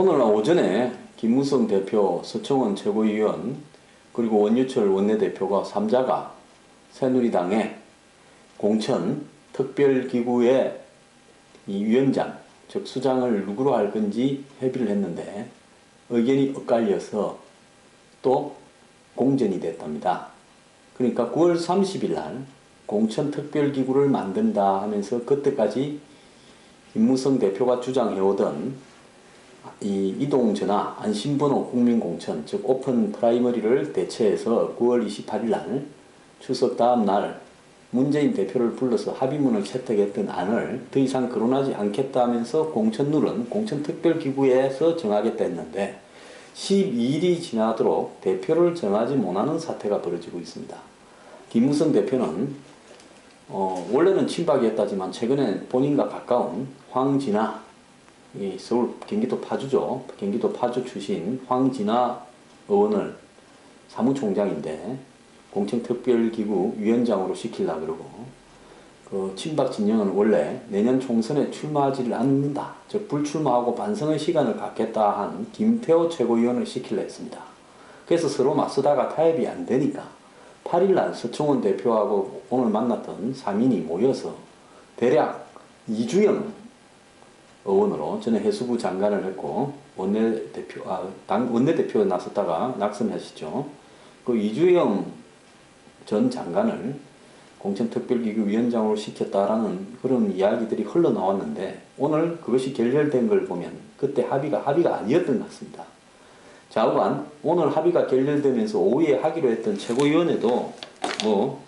오늘 오전에 김무성 대표, 서청원 최고위원, 그리고 원유철 원내대표가 3자가 새누리당의 공천 특별기구의 이 위원장, 즉 수장을 누구로 할 건지 협의를 했는데 의견이 엇갈려서 또 공전이 됐답니다. 그러니까 9월 30일 날 공천 특별기구를 만든다 하면서 그때까지 김무성 대표가 주장해오던 이 이동전화 안심번호 국민공천, 즉 오픈 프라이머리를 대체해서 9월 28일 날 추석 다음 날 문재인 대표를 불러서 합의문을 채택했던 안을 더 이상 거론하지 않겠다 하면서 공천룰은 공천특별기구에서 정하겠다 했는데 12일이 지나도록 대표를 정하지 못하는 사태가 벌어지고 있습니다. 김무성 대표는 원래는 친박이었다지만 최근에 본인과 가까운 황진아, 이 서울 경기도 파주죠. 경기도 파주 출신 황진아 의원을 사무총장인데 공천특별기구 위원장으로 시키려고 그러고, 그 친박 진영은 원래 내년 총선에 출마하지를 않는다, 즉 불출마하고 반성의 시간을 갖겠다 한 김태호 최고위원을 시키려 했습니다. 그래서 서로 맞서다가 타협이 안 되니까 8일날 서청원 대표하고 오늘 만났던 3인이 모여서 대략 이주영 의원으로, 전에 해수부 장관을 했고 원내대표 나섰다가 낙선하시죠. 그 이주영 전 장관을 공천특별기구 위원장으로 시켰다라는 그런 이야기들이 흘러나왔는데 오늘 그것이 결렬된 걸 보면 그때 합의가 아니었던 것 같습니다. 좌우간 오늘 합의가 결렬되면서 오후에 하기로 했던 최고위원회도 뭐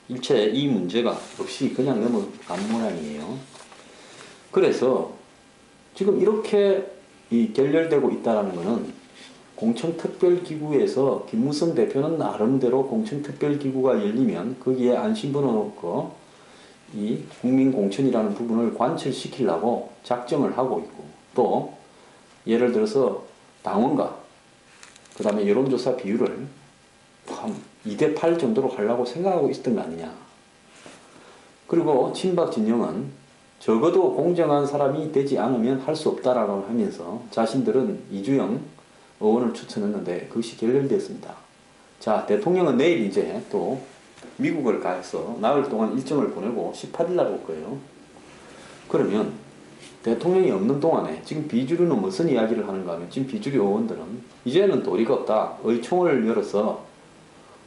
일체 이 문제가 없이 그냥 넘어간 모양이에요. 그래서 지금 이렇게 결렬되고 있다는 것은 공천특별기구에서 김무성 대표는 나름대로 공천특별기구가 열리면 거기에 안심번호 넣고 이 국민공천이라는 부분을 관철시키려고 작정을 하고 있고, 또 예를 들어서 당원과 그 다음에 여론조사 비율을 한 2대8 정도로 하려고 생각하고 있었던 거 아니냐. 그리고 친박 진영은 적어도 공정한 사람이 되지 않으면 할 수 없다라고 하면서 자신들은 이주영 의원을 추천했는데 그것이 결렬됐습니다. 자, 대통령은 내일 이제 또 미국을 가서 나흘 동안 일정을 보내고 18일 날 올 거예요. 그러면 대통령이 없는 동안에 지금 비주류는 무슨 이야기를 하는가 하면, 지금 비주류 의원들은 이제는 도리가 없다, 의총을 열어서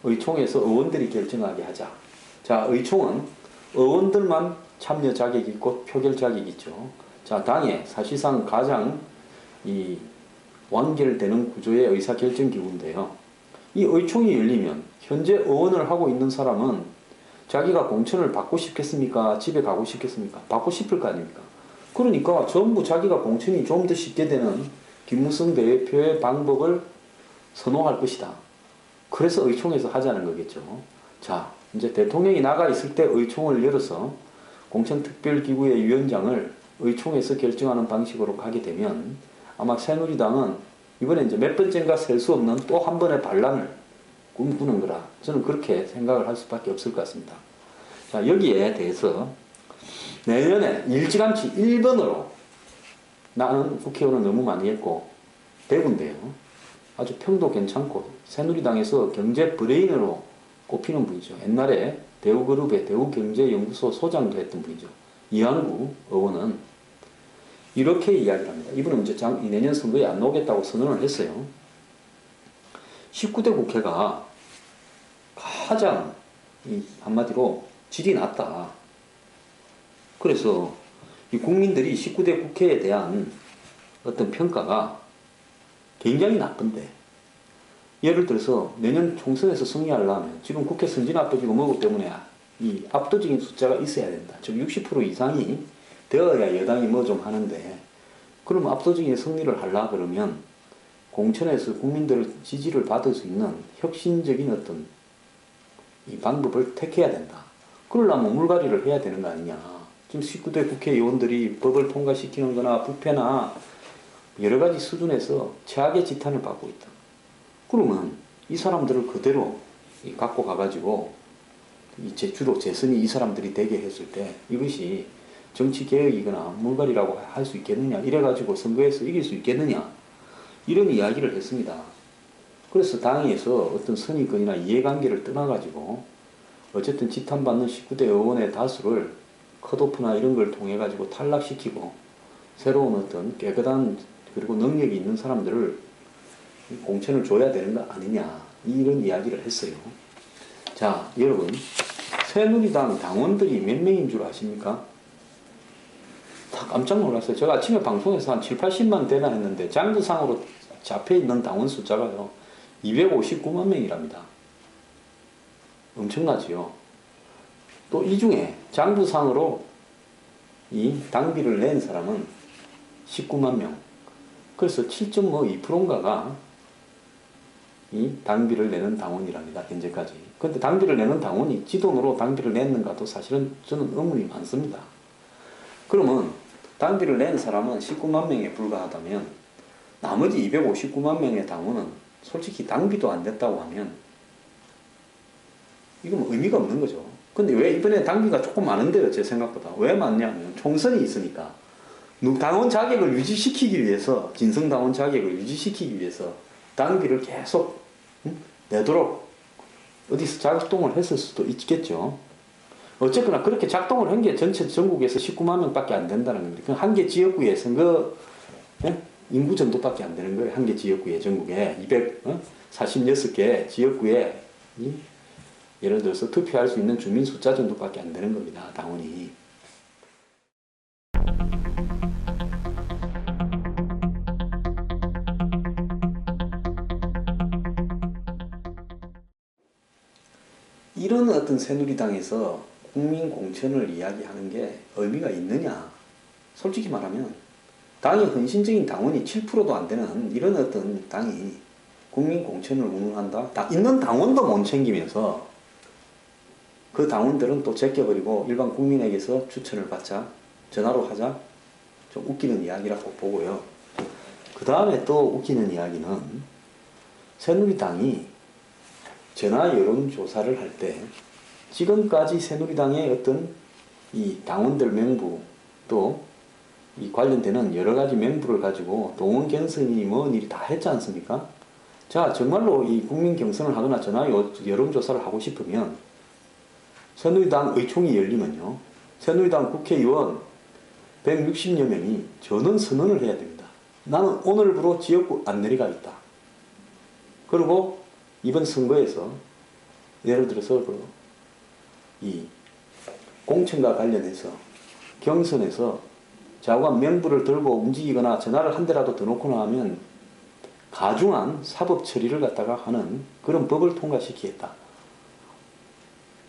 의총에서 의원들이 결정하게 하자. 자, 의총은 의원들만 참여 자격이 있고 표결 자격이 있죠. 자, 당에 사실상 가장 완결되는 구조의 의사결정기구인데요. 이 의총이 열리면 현재 의원을 하고 있는 사람은 자기가 공천을 받고 싶겠습니까? 집에 가고 싶겠습니까? 받고 싶을 거 아닙니까? 그러니까 전부 자기가 공천이 좀 더 쉽게 되는 김무성 대표의 방법을 선호할 것이다. 그래서 의총에서 하자는 거겠죠. 자, 이제 대통령이 나가 있을 때 의총을 열어서 공천특별기구의 위원장을 의총에서 결정하는 방식으로 가게 되면 아마 새누리당은 이번에 이제 몇 번째인가 셀 수 없는 또 한 번의 반란을 꿈꾸는 거라 저는 그렇게 생각을 할 수밖에 없을 것 같습니다. 자, 여기에 대해서 내년에 일찌감치 1번으로, 나는 국회의원을 너무 많이 했고 대구인데요, 아주 평도 괜찮고 새누리당에서 경제 브레인으로 꼽히는 분이죠. 옛날에 대우그룹의 대우경제연구소 소장도 했던 분이죠. 이한구 의원은 이렇게 이야기를 합니다. 이분은 이제 내년 선거에 안 나오겠다고 선언을 했어요. 19대 국회가 가장 한마디로 질이 낮다. 그래서 이 국민들이 19대 국회에 대한 어떤 평가가 굉장히 나쁜데, 예를 들어서 내년 총선에서 승리하려면 지금 국회 선진 압도지가 뭐기 때문에 이 압도적인 숫자가 있어야 된다. 즉 60% 이상이 되어야 여당이 뭐 좀 하는데, 그럼 압도적인 승리를 하려 그러면 공천에서 국민들 지지를 받을 수 있는 혁신적인 어떤 이 방법을 택해야 된다. 그러려면 물갈이를 해야 되는 거 아니냐. 지금 19대 국회의원들이 법을 통과시키는 거나 부패나 여러 가지 수준에서 최악의 지탄을 받고 있다. 그러면 이 사람들을 그대로 갖고 가가지고 주로 재선이 이 사람들이 되게 했을 때 이것이 정치개혁이거나 물갈이라고 할 수 있겠느냐, 이래가지고 선거에서 이길 수 있겠느냐, 이런 이야기를 했습니다. 그래서 당에서 어떤 선의권이나 이해관계를 떠나가지고 어쨌든 지탄받는 19대 의원의 다수를 컷오프나 이런 걸 통해 가지고 탈락시키고 새로운 어떤 깨끗한 그리고 능력이 있는 사람들을 공천을 줘야 되는 거 아니냐 이런 이야기를 했어요. 자, 여러분 새누리당 당원들이 몇 명인 줄 아십니까? 다 깜짝 놀랐어요. 제가 아침에 방송에서 한 7, 80만 되나 했는데 장부상으로 잡혀있는 당원 숫자가요 259만 명이랍니다. 엄청나지요. 또 이 중에 장부상으로 이 당비를 낸 사람은 19만 명. 그래서 7.2%인가가 이 당비를 내는 당원이랍니다. 현재까지. 근데 당비를 내는 당원이 지 돈으로 당비를 냈는가도 사실은 저는 의문이 많습니다. 그러면 당비를 낸 사람은 19만 명에 불과하다면 나머지 259만 명의 당원은 솔직히 당비도 안 냈다고 하면 이건 의미가 없는 거죠. 근데 왜 이번에 당비가 조금 많은데요, 제 생각보다. 왜 많냐면 총선이 있으니까 당원 자격을 유지시키기 위해서, 진성당원 자격을 유지시키기 위해서 당비를 계속 내도록 어디서 작동을 했을 수도 있겠죠. 어쨌거나 그렇게 작동을 한 게 전체 전국에서 19만 명밖에 안 된다는 겁니다. 한 개 지역구에 선거 인구 정도밖에 안 되는 거예요. 한 개 지역구에 전국에 246개 지역구에 예를 들어서 투표할 수 있는 주민 숫자 정도밖에 안 되는 겁니다. 당원이. 이런 어떤 새누리당에서 국민 공천을 이야기하는 게 의미가 있느냐? 솔직히 말하면 당이 헌신적인 당원이 7%도 안 되는 이런 어떤 당이 국민 공천을 운운한다? 있는 당원도 못 챙기면서 그 당원들은 또 제껴버리고 일반 국민에게서 추천을 받자, 전화로 하자, 좀 웃기는 이야기라고 보고요. 그 다음에 또 웃기는 이야기는 새누리당이 전화 여론조사를 할 때 지금까지 새누리당의 어떤 이 당원들 명부 또 이 관련되는 여러 가지 명부를 가지고 동원 경선이 뭔 일이 다 했지 않습니까? 자, 정말로 이 국민 경선을 하거나 전화 여론조사를 하고 싶으면 새누리당 의총이 열리면요. 새누리당 국회의원 160여 명이 전원 선언을 해야 됩니다. 나는 오늘부로 지역구 안 내려가겠다. 그리고 이번 선거에서 예를 들어서 이 공천과 관련해서 경선에서 자관 명부를 들고 움직이거나 전화를 한 대라도 더 놓고 나면 가중한 사법 처리를 갖다가 하는 그런 법을 통과시키겠다.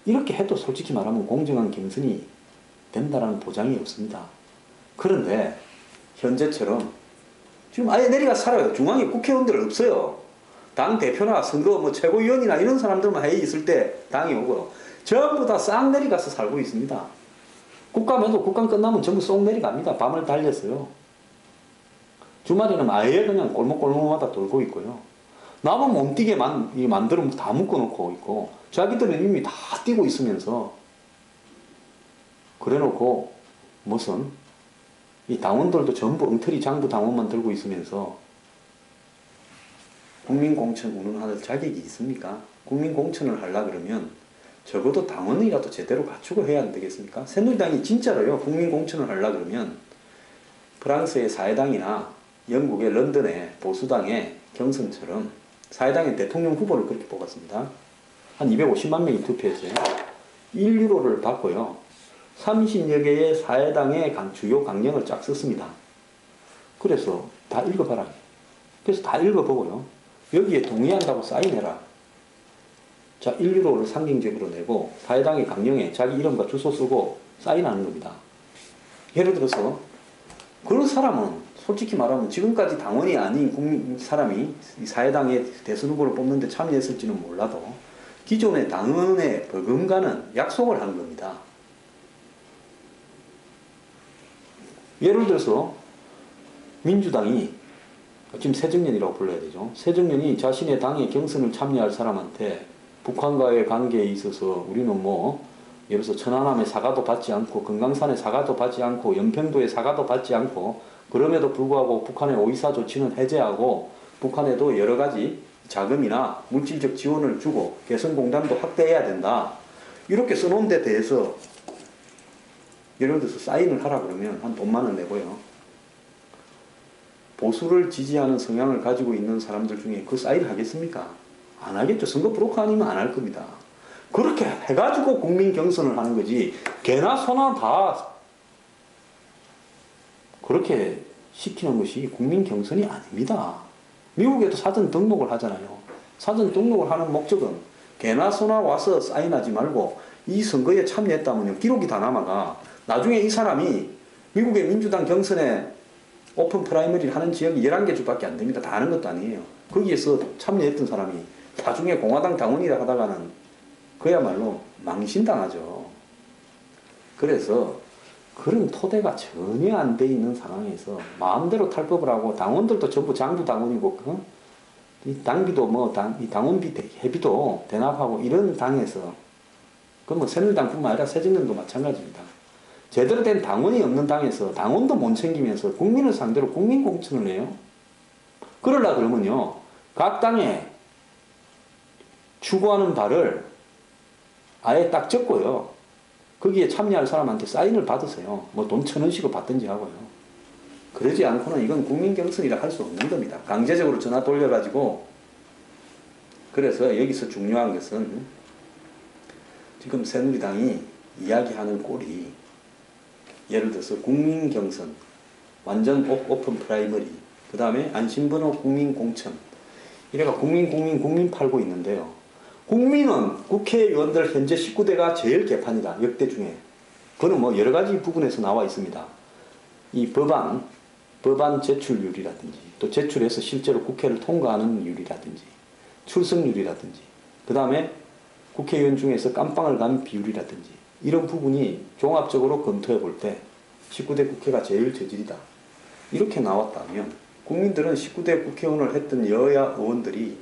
이렇게 해도 솔직히 말하면 공정한 경선이 된다는 보장이 없습니다. 그런데 현재처럼 지금 아예 내려가서 살아요. 중앙에 국회의원들 없어요. 당 대표나 선거 뭐 최고위원이나 이런 사람들만 회의 있을 때 당이 오고 전부 다 싹 내려가서 살고 있습니다. 국감에도 국감 끝나면 전부 쏙 내려갑니다. 밤을 달렸어요. 주말에는 아예 그냥 골목골목마다 돌고 있고요. 남은 몸뛰게 만들어 다 묶어놓고 있고 자기들은 이미 다 뛰고 있으면서 그래놓고 무슨 이 당원들도 전부 엉터리 장부 당원만 들고 있으면서 국민공천 운운할 자격이 있습니까? 국민공천을 하려고 그러면 적어도 당원이라도 제대로 갖추고 해야 안 되겠습니까? 새누리당이 진짜로요, 국민공천을 하려고 그러면 프랑스의 사회당이나 영국의 런던의 보수당의 경선처럼 사회당의 대통령 후보를 그렇게 뽑았습니다. 한 250만 명이 투표했어요. 1유로를 받고요. 30여 개의 사회당의 주요 강령을 쫙 썼습니다. 그래서 다 읽어봐라. 그래서 다 읽어보고요. 여기에 동의한다고 사인해라. 자, 1유로를 상징적으로 내고 사회당의 강령에 자기 이름과 주소 쓰고 사인하는 겁니다. 예를 들어서 그런 사람은 솔직히 말하면 지금까지 당원이 아닌 사람이 사회당의 대선 후보를 뽑는데 참여했을지는 몰라도 기존의 당원의 버금가는 약속을 한 겁니다. 예를 들어서 민주당이 지금 새정년이라고 불러야 되죠. 새정년이 자신의 당의 경선을 참여할 사람한테 북한과의 관계에 있어서 우리는 뭐 예를 들어서 천안함의 사과도 받지 않고 금강산의 사과도 받지 않고 연평도의 사과도 받지 않고 그럼에도 불구하고 북한의 오이사 조치는 해제하고 북한에도 여러 가지 자금이나 물질적 지원을 주고 개성공단도 확대해야 된다. 이렇게 써놓은 데 대해서 예를 들어서 사인을 하라 그러면 한 돈만 원 내고요. 보수를 지지하는 성향을 가지고 있는 사람들 중에 그 사인을 하겠습니까? 안 하겠죠. 선거 브로커 아니면 안 할 겁니다. 그렇게 해가지고 국민 경선을 하는 거지. 개나 소나 다 그렇게 시키는 것이 국민 경선이 아닙니다. 미국에도 사전 등록을 하잖아요. 사전 등록을 하는 목적은 개나 소나 와서 사인하지 말고 이 선거에 참여했다면 기록이 다 남아가 나중에 이 사람이 미국의 민주당 경선에 오픈 프라이머리를 하는 지역이 11개 주밖에 안 됩니다. 다 하는 것도 아니에요. 거기에서 참여했던 사람이 나중에 공화당 당원이라 하다가는 그야말로 망신당하죠. 그래서 그런 토대가 전혀 안 돼 있는 상황에서 마음대로 탈법을 하고 당원들도 전부 장부 당원이고 이 당비도 뭐 이 당원비 회비도 대납하고 이런 당에서 그 뭐 새누리당뿐만 아니라 새정당도 마찬가지입니다. 제대로 된 당원이 없는 당에서 당원도 못 챙기면서 국민을 상대로 국민 공천을 해요. 그러려 그러면요 각 당에 추구하는 바를 아예 딱 적고요. 거기에 참여할 사람한테 사인을 받으세요. 뭐 돈 1,000원씩을 받든지 하고요. 그러지 않고는 이건 국민경선이라 할 수 없는 겁니다. 강제적으로 전화 돌려가지고. 그래서 여기서 중요한 것은 지금 새누리당이 이야기하는 꼴이 예를 들어서 국민경선, 완전 오픈 프라이머리, 그 다음에 안심번호 국민공천 이래가 국민 팔고 있는데요. 국민은 국회의원들 현재 19대가 제일 개판이다. 역대 중에. 그거는 뭐 여러 가지 부분에서 나와 있습니다. 이 법안 제출률이라든지 또 제출해서 실제로 국회를 통과하는 율이라든지 출석률이라든지 그 다음에 국회의원 중에서 깜빵을 간 비율이라든지 이런 부분이 종합적으로 검토해 볼 때 19대 국회가 제일 저질이다. 이렇게 나왔다면 국민들은 19대 국회의원을 했던 여야 의원들이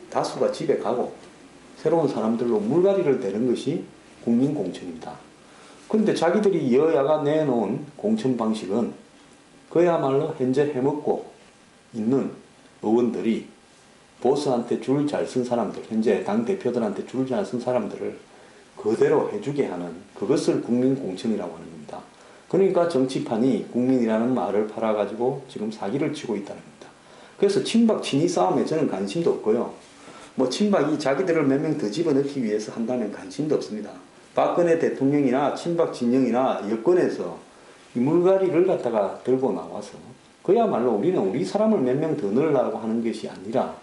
다수가 집에 가고 새로운 사람들로 물갈이를 대는 것이 국민공천입니다. 그런데 자기들이 여야가 내놓은 공천 방식은 그야말로 현재 해먹고 있는 의원들이 보스한테 줄 잘 쓴 사람들, 현재 당대표들한테 줄 잘 쓴 사람들을 그대로 해주게 하는 그것을 국민공천이라고 하는 겁니다. 그러니까 정치판이 국민이라는 말을 팔아가지고 지금 사기를 치고 있다는 겁니다. 그래서 친박 친이 싸움에 저는 관심도 없고요. 뭐 친박이 자기들을 몇 명 더 집어넣기 위해서 한다면 관심도 없습니다. 박근혜 대통령이나 친박 진영이나 여권에서 이 물갈이를 갖다가 들고 나와서 그야말로 우리는 우리 사람을 몇 명 더 넣으려고 하는 것이 아니라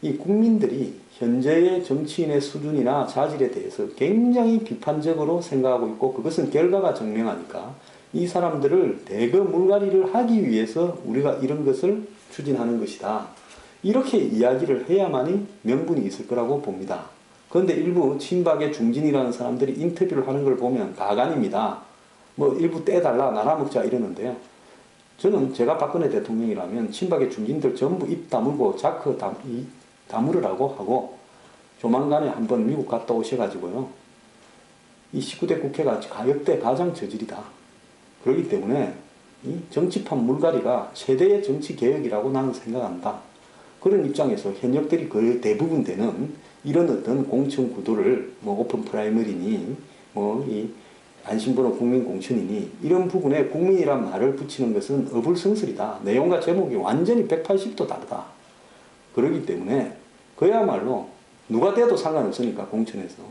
이 국민들이 현재의 정치인의 수준이나 자질에 대해서 굉장히 비판적으로 생각하고 있고 그것은 결과가 증명하니까 이 사람들을 대거 물갈이를 하기 위해서 우리가 이런 것을 추진하는 것이다. 이렇게 이야기를 해야만이 명분이 있을 거라고 봅니다. 그런데 일부 친박의 중진이라는 사람들이 인터뷰를 하는 걸 보면 가관입니다. 뭐 일부 떼달라 나라 먹자 이러는데요. 저는 제가 박근혜 대통령이라면 친박의 중진들 전부 입 다물고 자크 다물으라고 하고 조만간에 한번 미국 갔다 오셔가지고요. 이 19대 국회가 역대 가장 저질이다. 그렇기 때문에 이 정치판 물갈이가 최대의 정치개혁이라고 나는 생각한다. 그런 입장에서 현역들이 거의 대부분 되는 이런 어떤 공천 구도를 뭐 오픈 프라이머리니 뭐 이 안심번호 국민공천이니 이런 부분에 국민이란 말을 붙이는 것은 어불성설이다. 내용과 제목이 완전히 180도 다르다. 그렇기 때문에 그야말로 누가 돼도 상관없으니까 공천에서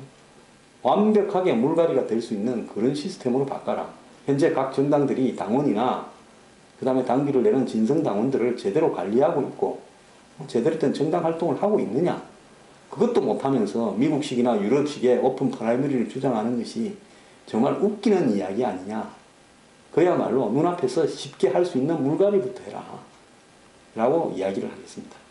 완벽하게 물갈이가 될 수 있는 그런 시스템으로 바꿔라. 현재 각 정당들이 당원이나 그 다음에 당비를 내는 진성당원들을 제대로 관리하고 있고 제대로 된 정당 활동을 하고 있느냐. 그것도 못하면서 미국식이나 유럽식의 오픈 프라이머리를 주장하는 것이 정말 웃기는 이야기 아니냐. 그야말로 눈앞에서 쉽게 할 수 있는 물갈이부터 해라. 라고 이야기를 하겠습니다.